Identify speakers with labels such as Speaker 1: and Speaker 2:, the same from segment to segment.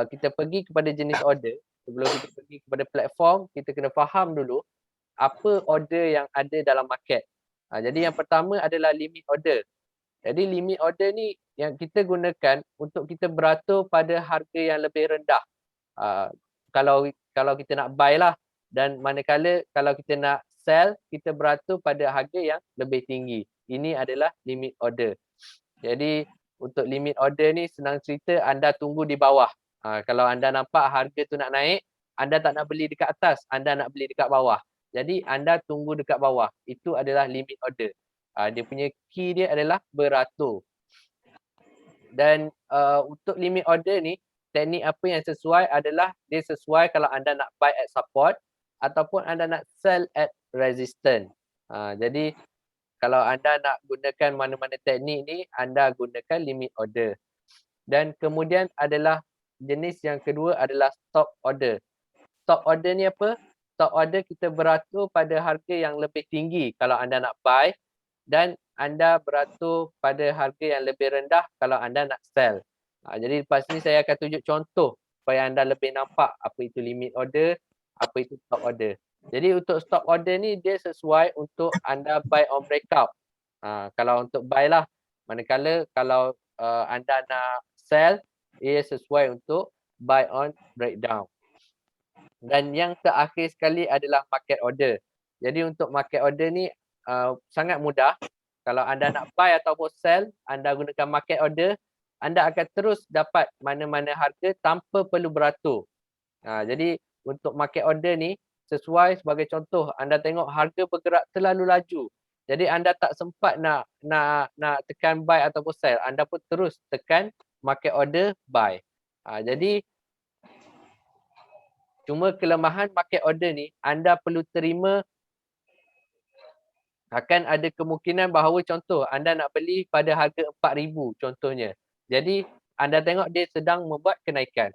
Speaker 1: kita pergi kepada jenis order, sebelum kita pergi kepada platform, kita kena faham dulu apa order yang ada dalam market. Jadi yang pertama adalah limit order. Jadi limit order ni yang kita gunakan untuk kita beratur pada harga yang lebih rendah. Uh, kalau kita nak buy lah, dan manakala kalau kita nak sell, kita beratur pada harga yang lebih tinggi. Ini adalah limit order. Jadi untuk limit order ni senang cerita anda tunggu di bawah. Kalau anda nampak harga tu nak naik, anda tak nak beli dekat atas, anda nak beli dekat bawah. Jadi anda tunggu dekat bawah. Itu adalah limit order. Dia punya key dia adalah beratur. Dan untuk limit order ni, teknik apa yang sesuai adalah dia sesuai kalau anda nak buy at support ataupun anda nak sell at resistance. Jadi kalau anda nak gunakan mana-mana teknik ni, anda gunakan limit order. Dan kemudian adalah jenis yang kedua adalah stop order. Stop order ni apa? Stop order kita beratur pada harga yang lebih tinggi kalau anda nak buy, dan anda beratur pada harga yang lebih rendah kalau anda nak sell. Jadi lepas ni saya akan tunjuk contoh supaya anda lebih nampak apa itu limit order, apa itu stop order. Jadi untuk stop order ni dia sesuai untuk anda buy on breakout. Kalau untuk buy lah. Manakala kalau anda nak sell, ia sesuai untuk buy on breakdown. Dan yang terakhir sekali adalah market order. Jadi untuk market order ni sangat mudah. Kalau anda nak buy ataupun sell, anda gunakan market order, anda akan terus dapat mana-mana harga tanpa perlu beratur. Jadi untuk market order ni, sesuai sebagai contoh, anda tengok harga bergerak terlalu laju. Jadi anda tak sempat nak tekan buy ataupun sell. Anda pun terus tekan market order buy. Jadi cuma kelemahan market order ni, anda perlu terima akan ada kemungkinan bahawa contoh anda nak beli pada harga 4,000 contohnya. Jadi anda tengok dia sedang membuat kenaikan.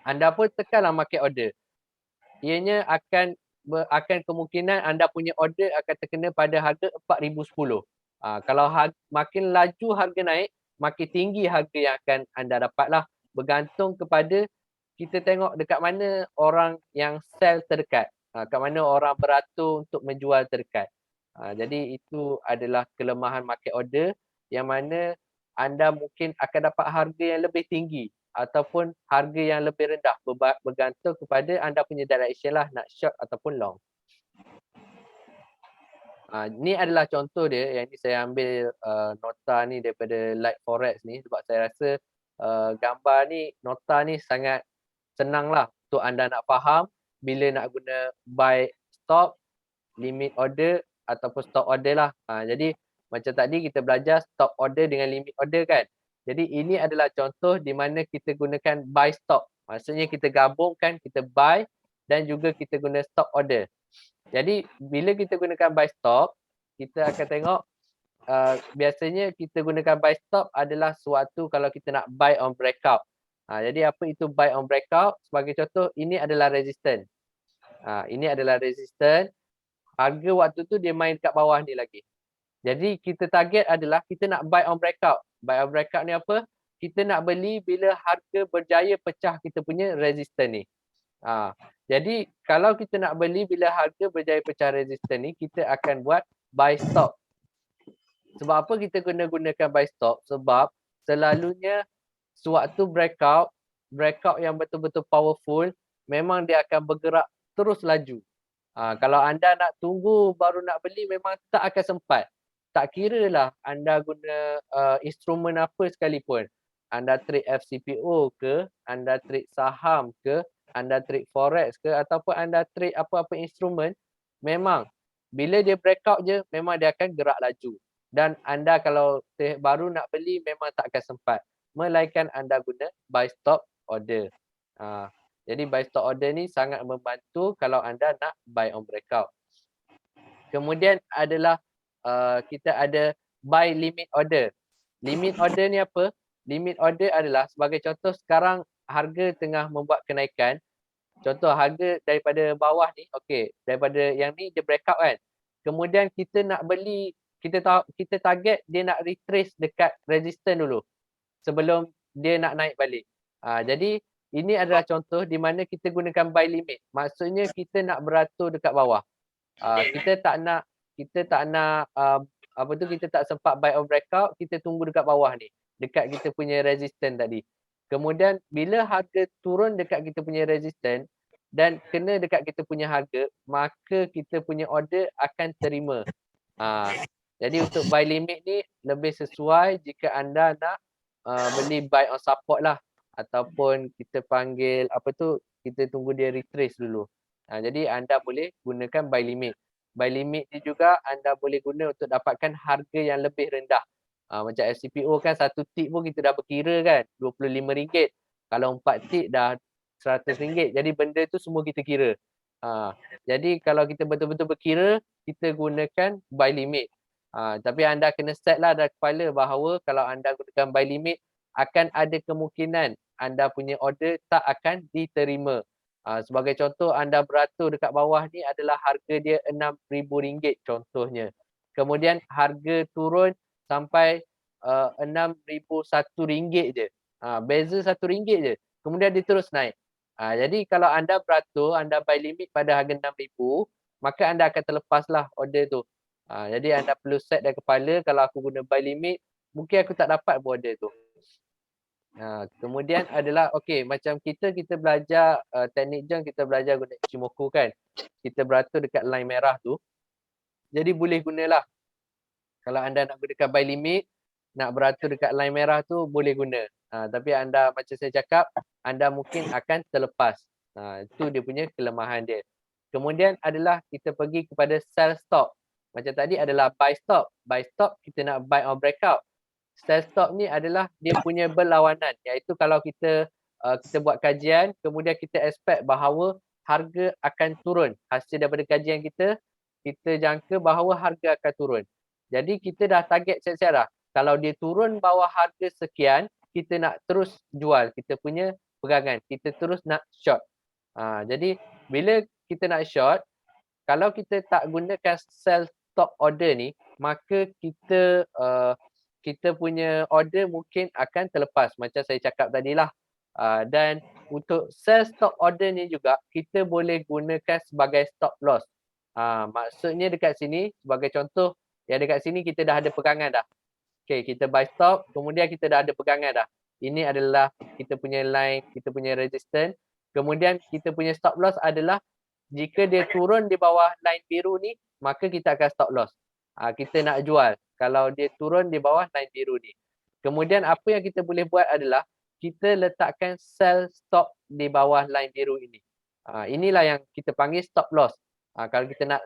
Speaker 1: Anda pun tekanlah market order. Ianya akan kemungkinan anda punya order akan terkena pada harga 4,010. Kalau makin laju harga naik, makin tinggi harga yang akan anda dapatlah. Bergantung kepada kita tengok dekat mana orang yang sell terdekat. Kat mana orang beratur untuk menjual terdekat. Jadi itu adalah kelemahan market order yang mana anda mungkin akan dapat harga yang lebih tinggi ataupun harga yang lebih rendah, bergantung kepada anda punya direction lah, nak short ataupun long. Ni adalah contoh dia, yang ni saya ambil nota ni daripada Light Forex ni, sebab saya rasa gambar ni, nota ni sangat senang lah untuk anda nak faham bila nak guna buy stop, limit order ataupun stop order lah. Jadi macam tadi kita belajar stop order dengan limit order kan. Jadi ini adalah contoh di mana kita gunakan buy stop. Maksudnya kita gabungkan, kita buy dan juga kita guna stop order. Jadi bila kita gunakan buy stop, kita akan tengok biasanya kita gunakan buy stop adalah suatu kalau kita nak buy on breakout. Jadi apa itu buy on breakout? Sebagai contoh, ini adalah resistance. Ini adalah resistance. Harga waktu tu dia main kat bawah ni lagi. Jadi kita target adalah kita nak buy on breakout. Buy on breakout ni apa? Kita nak beli bila harga berjaya pecah kita punya resistance ni. Jadi kalau kita nak beli bila harga berjaya pecah resistance ni, kita akan buat buy stop. Sebab apa kita gunakan buy stop? Sebab selalunya sewaktu breakout yang betul-betul powerful, memang dia akan bergerak terus laju. Kalau anda nak tunggu baru nak beli, memang tak akan sempat. Tak kira lah anda guna instrumen apa sekalipun. Anda trade FCPO ke, anda trade saham ke, anda trade forex ke, ataupun anda trade apa-apa instrumen, memang bila dia breakout je, memang dia akan gerak laju. Dan anda kalau baru nak beli, memang tak akan sempat. Melainkan anda guna buy stop order. Jadi buy stop order ni sangat membantu kalau anda nak buy on breakout. Kemudian adalah kita ada buy limit order. Limit order ni apa? Limit order adalah sebagai contoh sekarang harga tengah membuat kenaikan. Contoh harga daripada bawah ni, okey, daripada yang ni dia breakout kan. Kemudian kita nak beli, kita target dia nak retrace dekat resistance dulu sebelum dia nak naik balik. Jadi ini adalah contoh di mana kita gunakan buy limit. Maksudnya kita nak beratur dekat bawah. Kita tak nak apa tu, kita tak sempat buy or breakout, kita tunggu dekat bawah ni, dekat kita punya resistance tadi. Kemudian bila harga turun dekat kita punya resistance dan kena dekat kita punya harga, maka kita punya order akan terima. Jadi untuk buy limit ni lebih sesuai jika anda nak beli buy on support lah, ataupun kita panggil apa tu, kita tunggu dia retrace dulu. Jadi anda boleh gunakan buy limit. Buy limit ni juga anda boleh guna untuk dapatkan harga yang lebih rendah. Macam FCPO kan 1 tick pun kita dah berkira kan RM25. Kalau 4 tick dah RM100. Jadi benda tu semua kita kira. Jadi kalau kita betul-betul berkira, kita gunakan buy limit. Tapi anda kena set lah dalam kepala bahawa kalau anda gunakan buy limit, akan ada kemungkinan anda punya order tak akan diterima. Sebagai contoh, anda beratur dekat bawah ni adalah harga dia RM6,000 contohnya. Kemudian harga turun sampai RM6,001 je. Beza RM1 je. Kemudian dia terus naik. Jadi kalau anda beratur, anda buy limit pada harga RM6,000, maka anda akan terlepaslah order tu. Jadi anda perlu set dalam kepala, kalau aku guna buy limit, mungkin aku tak dapat order tu. Kemudian adalah macam kita belajar teknik jam, kita belajar guna Ichimoku kan. Kita beratur dekat line merah tu. Jadi boleh gunalah. Kalau anda nak gunakan buy limit, nak beratur dekat line merah tu boleh guna. Tapi anda macam saya cakap, anda mungkin akan terlepas. Itu dia punya kelemahan dia. Kemudian adalah kita pergi kepada sell stop. Macam tadi adalah buy stop. Buy stop kita nak buy or breakout. Sell stop ni adalah dia punya berlawanan, iaitu kalau kita buat kajian, kemudian kita expect bahawa harga akan turun. Hasil daripada kajian kita jangka bahawa harga akan turun. Jadi kita dah target siap-siap dah. Kalau dia turun bawah harga sekian, kita nak terus jual kita punya pegangan. Kita terus nak short. Jadi bila kita nak short, kalau kita tak gunakan sell stop order ni, maka kita punya order mungkin akan terlepas macam saya cakap tadilah. Dan untuk sell stop order ni juga kita boleh gunakan sebagai stop loss. Maksudnya dekat sini sebagai contoh, yang dekat sini kita dah ada pegangan dah. Kita buy stop, kemudian kita dah ada pegangan dah. Ini adalah kita punya line, kita punya resistance. Kemudian kita punya stop loss adalah jika dia turun di bawah line biru ni, maka kita akan stop loss. Kita nak jual kalau dia turun di bawah line biru ni. Kemudian apa yang kita boleh buat adalah kita letakkan sell stop di bawah line biru ini. Inilah yang kita panggil stop loss. Kalau kita nak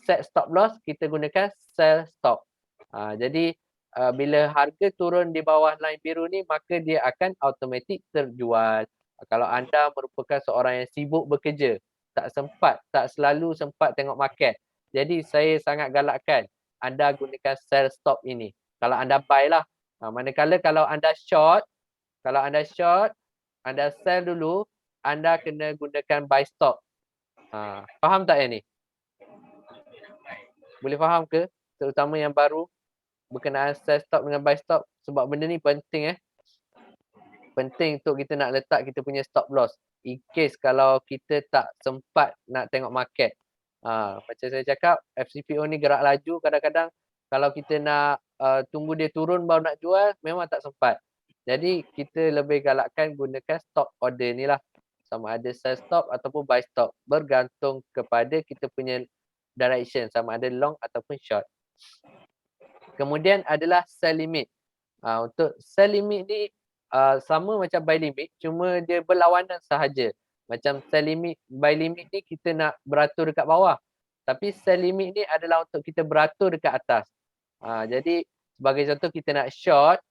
Speaker 1: set stop loss, kita gunakan sell stop. Jadi bila harga turun di bawah line biru ni, maka dia akan automatik terjual. Kalau anda merupakan seorang yang sibuk bekerja, tak selalu sempat tengok market. Jadi saya sangat galakkan anda gunakan sell stop ini. Kalau anda buy lah. Manakala kalau anda short, anda sell dulu, anda kena gunakan buy stop. Faham tak yang ni? Boleh faham ke? Terutama yang baru berkenaan sell stop dengan buy stop, sebab benda ni penting Penting untuk kita nak letak kita punya stop loss. In case kalau kita tak sempat nak tengok market. Macam saya cakap, FCPO ni gerak laju kadang-kadang. Kalau kita nak tunggu dia turun baru nak jual, memang tak sempat. Jadi kita lebih galakkan gunakan stop order ni lah. Sama ada sell stop ataupun buy stop. Bergantung kepada kita punya direction. Sama ada long ataupun short. Kemudian adalah sell limit. Untuk sell limit ni sama macam buy limit, cuma dia berlawanan sahaja. Macam sell limit, buy limit ni kita nak beratur dekat bawah. Tapi sell limit ni adalah untuk kita beratur dekat atas. Jadi sebagai contoh kita nak short.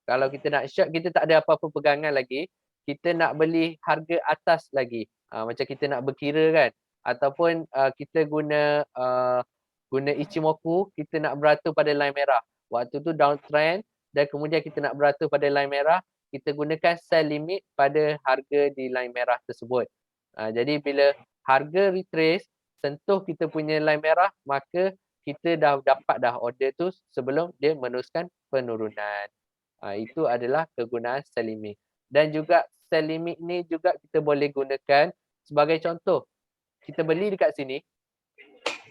Speaker 1: Kalau kita nak short, kita tak ada apa-apa pegangan lagi. Kita nak beli harga atas lagi. Macam kita nak berkira kan. Ataupun kita guna Ichimoku, kita nak beratur pada line merah. Waktu tu downtrend dan kemudian kita nak beratur pada line merah, kita gunakan sell limit pada harga di line merah tersebut. Jadi bila harga retrace, sentuh kita punya line merah, maka kita dah dapat dah order tu sebelum dia meneruskan penurunan. Itu adalah kegunaan sell limit. Dan juga sell limit ni juga kita boleh gunakan sebagai contoh. Kita beli dekat sini,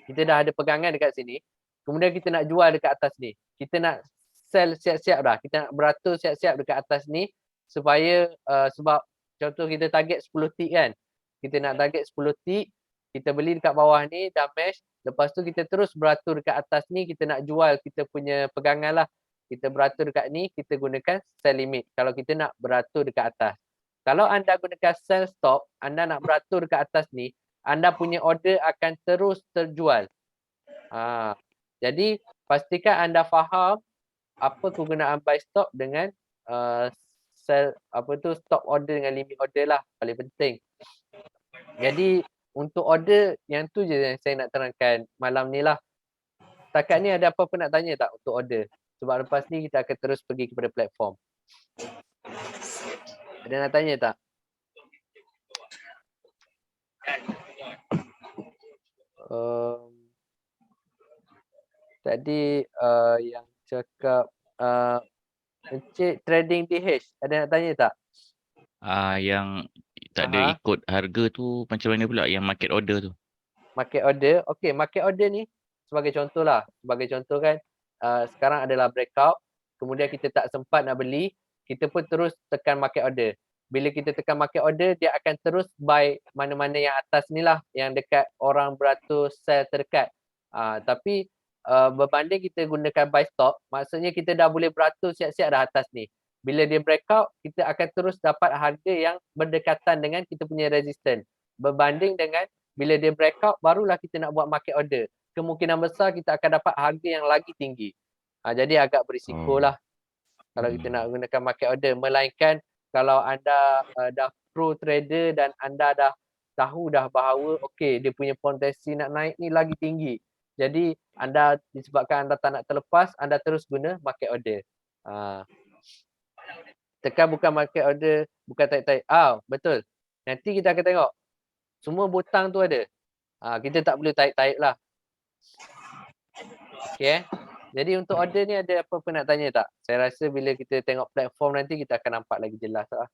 Speaker 1: kita dah ada pegangan dekat sini, kemudian kita nak jual dekat atas ni. Kita nak sell siap-siap dah. Kita nak beratur siap-siap dekat atas ni supaya sebab contoh kita target 10 tick kan. Kita nak target 10 tick, kita beli dekat bawah ni dah mesh, lepas tu kita terus beratur dekat atas ni, kita nak jual kita punya pegangan lah. Kita beratur dekat ni, kita gunakan sell limit kalau kita nak beratur dekat atas. Kalau anda gunakan sell stop, anda nak beratur dekat atas ni, anda punya order akan terus terjual. Jadi pastikan anda faham apa kegunaan buy stop dengan sell stop order dengan limit order lah, paling penting. Jadi untuk order yang tu je yang saya nak terangkan malam ni lah. Setakat ni ada apa-apa nak tanya tak untuk order? Sebab lepas ni kita akan terus pergi kepada platform. Ada nak tanya tak? Tadi yang cakap Encik Trading DH, ada nak tanya tak?
Speaker 2: Yang tak ada ikut harga tu macam mana pula yang market order tu?
Speaker 1: Market order, okey, market order ni sebagai contoh lah. Sebagai contoh kan, sekarang adalah breakout, kemudian kita tak sempat nak beli, kita pun terus tekan market order. Bila kita tekan market order, dia akan terus buy mana-mana yang atas ni lah, yang dekat orang beratur sell terdekat. Tapi berbanding kita gunakan buy stop, maksudnya kita dah boleh beratur siap-siap dah atas ni. Bila dia breakout, kita akan terus dapat harga yang berdekatan dengan kita punya resistance. Berbanding dengan bila dia breakout, barulah kita nak buat market order. Kemungkinan besar kita akan dapat harga yang lagi tinggi. Jadi agak berisiko lah kalau kita nak gunakan market order. Melainkan kalau anda dah pro trader dan anda dah tahu dah bahawa okey, dia punya potensi nak naik ni lagi tinggi. Jadi anda disebabkan anda tak nak terlepas, anda terus guna market order. Tekan bukan market order, bukan tarik-tarik. Betul. Nanti kita akan tengok. Semua butang tu ada. Kita tak boleh tarik-tarik lah. Okay. Jadi untuk order ni ada apa-apa nak tanya tak? Saya rasa bila kita tengok platform nanti kita akan nampak lagi jelas lah.